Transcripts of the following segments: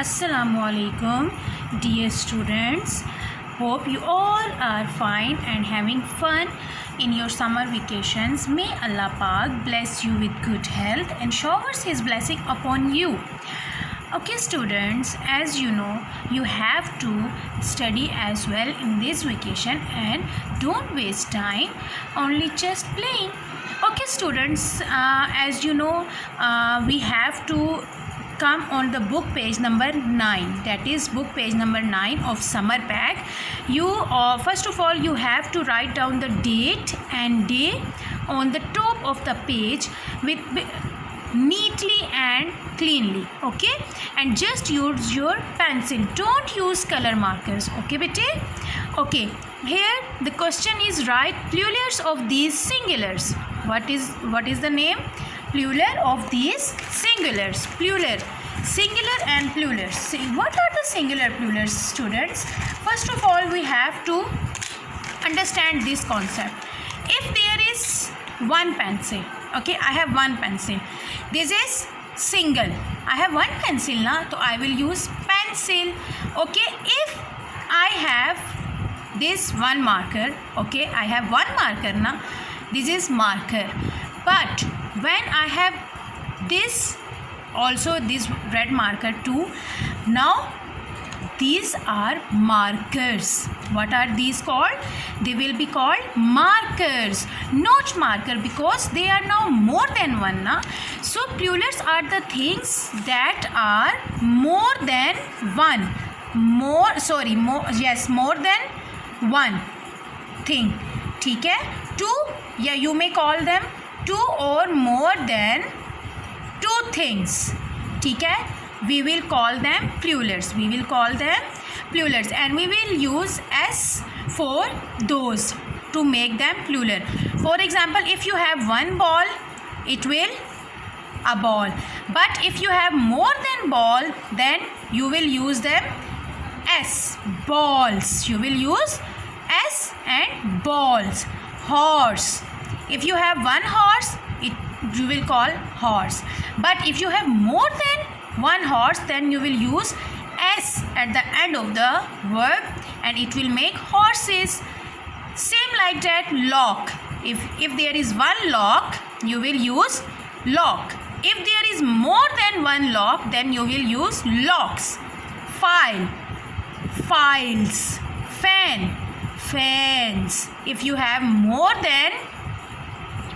Assalamu alaikum, dear students. Hope you all are fine and having fun in your summer vacations. May Allah Pak bless you with good health and showers His blessing upon you. Okay, students, as you know, you have to study as well in this vacation and don't waste time only just playing. Okay, students, as you know, we have to come on the book page number 9, that is book page number 9 of summer pack. You first of all you have to write down the date and day on the top of the page with neatly and cleanly, okay, and just use your pencil, don't use color markers, okay bete. Okay, here the question is write plurals of these singulars. What is the name? Plural of these singulars. Plural, singular and plurals. See, what are the singular plurals, students? First of all, we have to understand this concept. If there is one pencil, okay, I have one pencil, this is single. I have one pencil now, so I will use pencil. Okay, if I have this one marker, okay, I have one marker now, this is marker. But when I have this, also this red marker too, now these are markers. What are these called? They will be called markers, not marker, because they are now more than one now. So plurals are the things that are more than one. More than one thing. ठीक है? Two, yeah, you may call them two or more than two things. ठीक है? We will call them plurals. We will call them plurals, and we will use S for those to make them plural. For example, if you have one ball, it will a ball. But if you have more than ball, then you will use them S, balls. You will use S and balls. Horse. If you have one horse, you will call horse. But if you have more than one horse, then you will use S at the end of the verb and it will make horses. Same like that, lock. If there is one lock, you will use lock. If there is more than one lock, then you will use locks. File, files. Fan, fans. If you have more than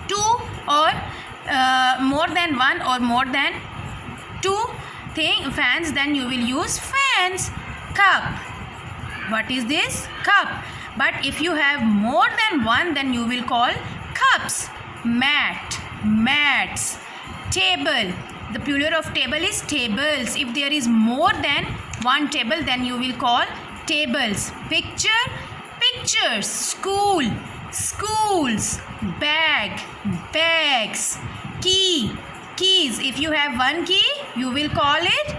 two or more than one or more than two fans, then you will use fans. Cup. What is this? Cup. But if you have more than one, then you will call cups. Mat, mats. Table. The plural of table is tables. If there is more than one table, then you will call tables. Picture, pictures. School, schools. Bag, bags. Key, keys. If you have one key, you will call it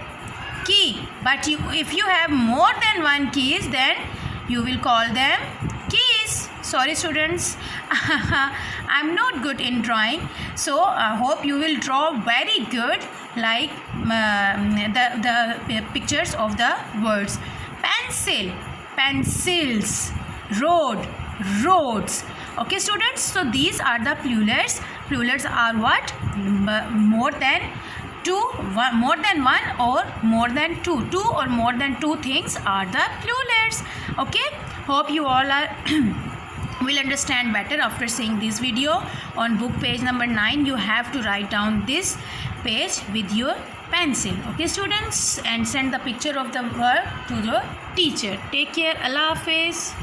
key. But if you have more than one keys, then you will call them keys. Sorry students, I'm not good in drawing, so I hope you will draw very good, like the pictures of the words. Pencil, pencils. Road, roads. Okay students, so these are the plurals. Plurals are what? More than two, more than one or more than two. Two or more than two things are the plurals. Okay, hope you all are will understand better after seeing this video. On book page number 9, you have to write down this page with your pencil. Okay students, and send the picture of the verb to the teacher. Take care. Allah Hafiz.